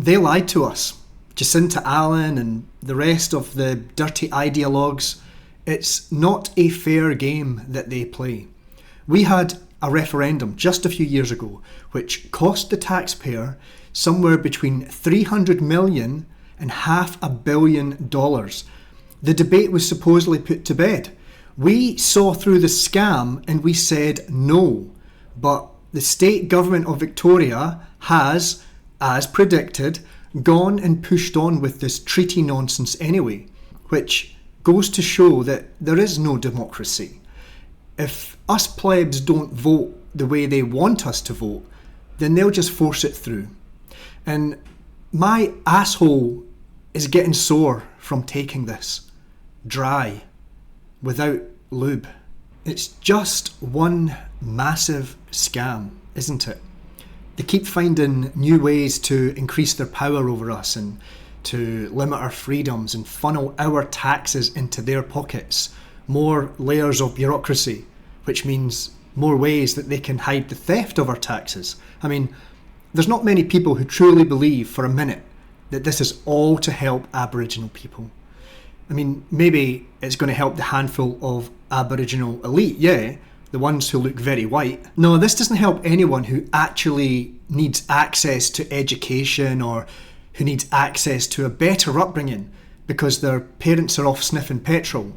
They lied to us. Jacinta Allan and the rest of the dirty ideologues. It's not a fair game that they play. We had a referendum just a few years ago which cost the taxpayer somewhere between $300 million and $500 million. The debate was supposedly put to bed. We saw through the scam and we said no. But the state government of Victoria has, as predicted, gone and pushed on with this treaty nonsense anyway, which goes to show that there is no democracy. If us plebs don't vote the way they want us to vote, then they'll just force it through. And my asshole is getting sore from taking this. Dry. Without lube. It's just one massive scam, isn't it? They keep finding new ways to increase their power over us and to limit our freedoms and funnel our taxes into their pockets. More layers of bureaucracy, which means more ways that they can hide the theft of our taxes. I mean, there's not many people who truly believe for a minute that this is all to help Aboriginal people. I mean, maybe it's going to help the handful of Aboriginal elite, yeah, the ones who look very white. No, this doesn't help anyone who actually needs access to education or who needs access to a better upbringing because their parents are off sniffing petrol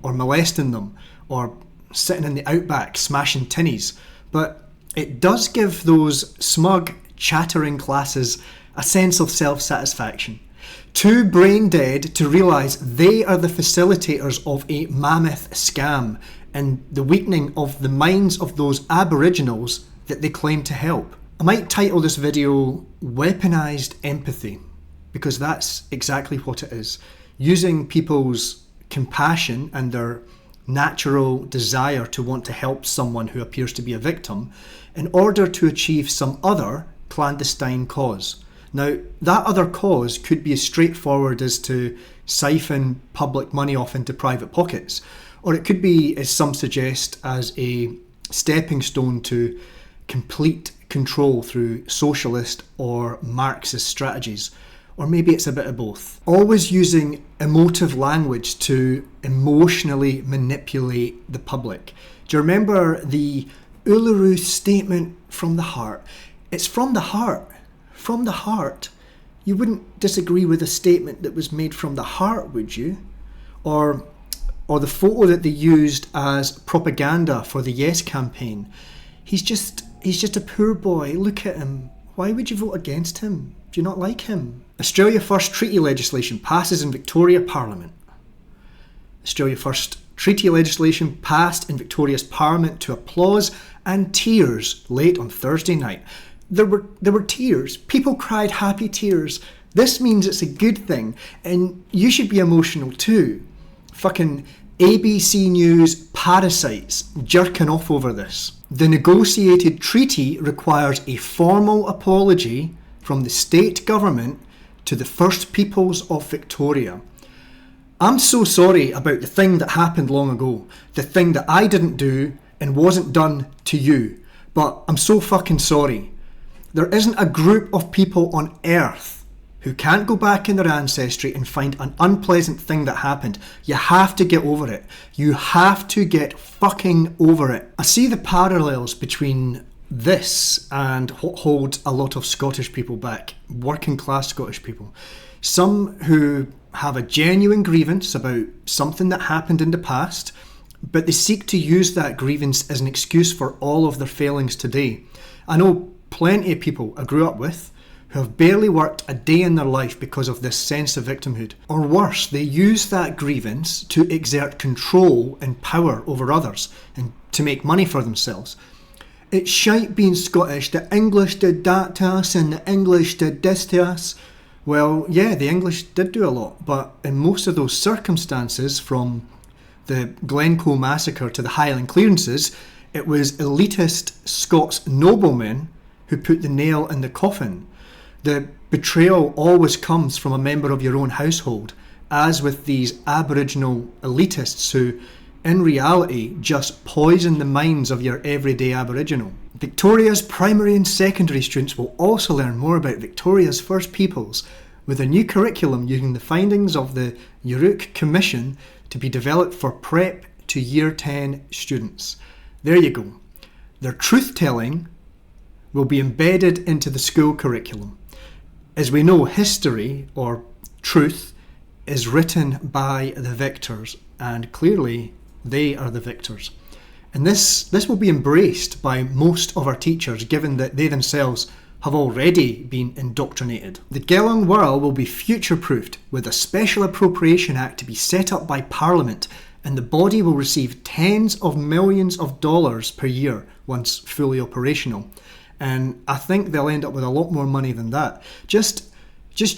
or molesting them or sitting in the outback smashing tinnies. But it does give those smug, chattering classes a sense of self-satisfaction. Too brain dead to realise they are the facilitators of a mammoth scam and the weakening of the minds of those Aboriginals that they claim to help. I might title this video Weaponised Empathy, because that's exactly what it is. Using people's compassion and their natural desire to want to help someone who appears to be a victim in order to achieve some other clandestine cause. Now, that other cause could be as straightforward as to siphon public money off into private pockets, or it could be, as some suggest, as a stepping stone to complete control through socialist or Marxist strategies, or maybe it's a bit of both. Always using emotive language to emotionally manipulate the public. Do you remember the Uluru Statement from the Heart? It's from the heart. From the heart. You wouldn't disagree with a statement that was made from the heart, would you? Or the photo that they used as propaganda for the Yes campaign. He's just a poor boy. Look at him. Why would you vote against him? Do you not like him? Australia First treaty legislation passes in Victoria Parliament. Australia First treaty legislation passed in Victoria's Parliament to applause and tears late on Thursday night. There were tears. People cried happy tears. This means it's a good thing, and you should be emotional too. Fucking ABC News parasites jerking off over this. The negotiated treaty requires a formal apology from the state government to the First Peoples of Victoria. I'm so sorry about the thing that happened long ago, the thing that I didn't do and wasn't done to you, but I'm so fucking sorry. There isn't a group of people on earth who can't go back in their ancestry and find an unpleasant thing that happened. You have to get over it. You have to get fucking over it. I see the parallels between this and what holds a lot of Scottish people back, working class Scottish people. Some who have a genuine grievance about something that happened in the past, but they seek to use that grievance as an excuse for all of their failings today. I know plenty of people I grew up with who have barely worked a day in their life because of this sense of victimhood. Or worse, they use that grievance to exert control and power over others and to make money for themselves. It's shite being Scottish. The English did that to us and the English did this to us. Well, yeah, the English did do a lot, but in most of those circumstances, from the Glencoe massacre to the Highland clearances, it was elitist Scots noblemen who put the nail in the coffin. The betrayal always comes from a member of your own household, as with these Aboriginal elitists who, in reality, just poison the minds of your everyday Aboriginal. Victoria's primary and secondary students will also learn more about Victoria's First Peoples with a new curriculum using the findings of the Uruk Commission to be developed for prep to Year 10 students. There you go. Their truth-telling will be embedded into the school curriculum. As we know, history, or truth, is written by the victors, and clearly they are the victors. And this will be embraced by most of our teachers, given that they themselves have already been indoctrinated. The Gelong Wirral will be future-proofed with a Special Appropriation Act to be set up by Parliament, and the body will receive tens of millions of dollars per year once fully operational. And I think they'll end up with a lot more money than that. Just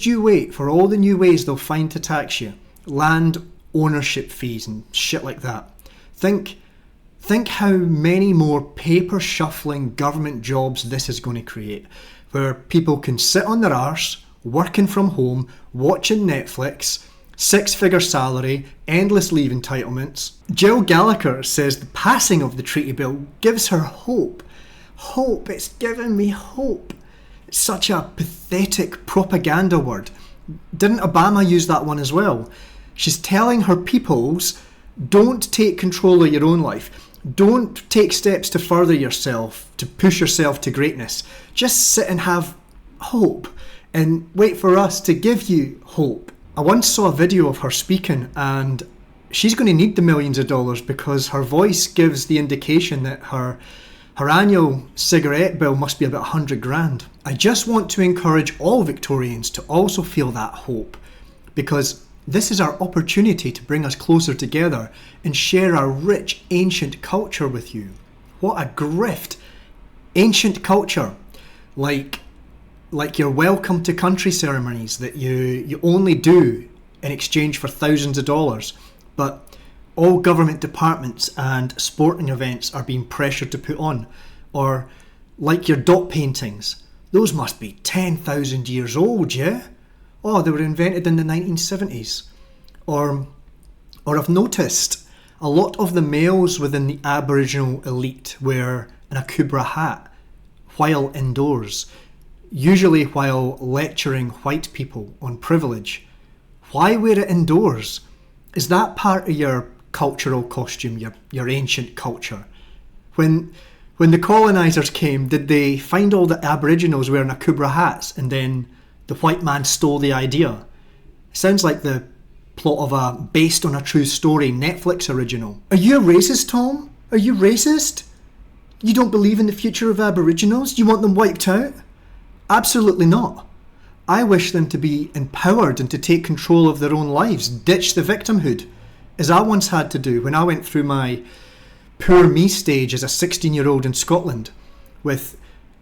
you wait for all the new ways they'll find to tax you. Land ownership fees and shit like that. Think how many more paper-shuffling government jobs this is going to create, where people can sit on their arse, working from home, watching Netflix, six-figure salary, endless leave entitlements. Jill Gallagher says the passing of the treaty bill gives her hope. Hope, it's given me hope. It's such a pathetic propaganda word. Didn't Obama use that one as well? She's telling her peoples, don't take control of your own life. Don't take steps to further yourself, to push yourself to greatness. Just sit and have hope and wait for us to give you hope. I once saw a video of her speaking, and she's going to need the millions of dollars because her voice gives the indication that her annual cigarette bill must be about 100 grand. I just want to encourage all Victorians to also feel that hope, because this is our opportunity to bring us closer together and share our rich ancient culture with you. What a grift. Ancient culture. Like your welcome to country ceremonies that you only do in exchange for thousands of dollars. But all government departments and sporting events are being pressured to put on. Or like your dot paintings. Those must be 10,000 years old, yeah? Oh, they were invented in the 1970s. Or I've noticed a lot of the males within the Aboriginal elite wear an akubra hat while indoors, usually while lecturing white people on privilege. Why wear it indoors? Is that part of your cultural costume, your ancient culture? When the colonisers came, did they find all the Aboriginals wearing akubra hats and then the white man stole the idea? It sounds like the plot of a based on a true story Netflix original. Are you a racist, Tom? Are you racist? You don't believe in the future of Aboriginals? You want them wiped out? Absolutely not. I wish them to be empowered and to take control of their own lives, ditch the victimhood, as I once had to do when I went through my poor me stage as a 16-year-old in Scotland, with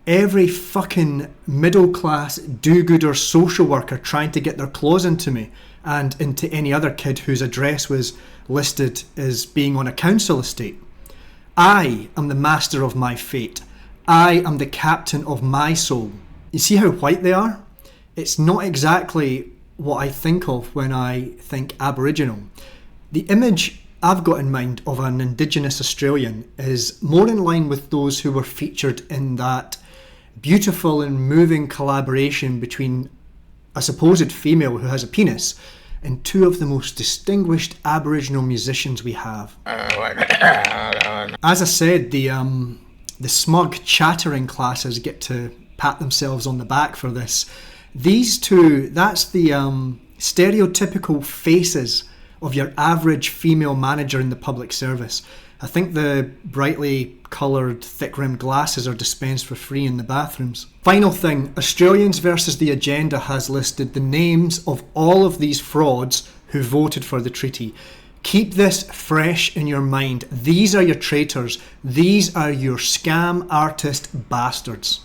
every fucking middle-class do-gooder social worker trying to get their claws into me and into any other kid whose address was listed as being on a council estate. I am the master of my fate. I am the captain of my soul. You see how white they are? It's not exactly what I think of when I think Aboriginal. The image I've got in mind of an Indigenous Australian is more in line with those who were featured in that beautiful and moving collaboration between a supposed female who has a penis and two of the most distinguished Aboriginal musicians we have. As I said, the smug chattering classes get to pat themselves on the back for this. These two, that's the stereotypical faces of your average female manager in the public service. I think the brightly coloured, thick-rimmed glasses are dispensed for free in the bathrooms. Final thing, Australians versus the Agenda has listed the names of all of these frauds who voted for the treaty. Keep this fresh in your mind. These are your traitors. These are your scam artist bastards.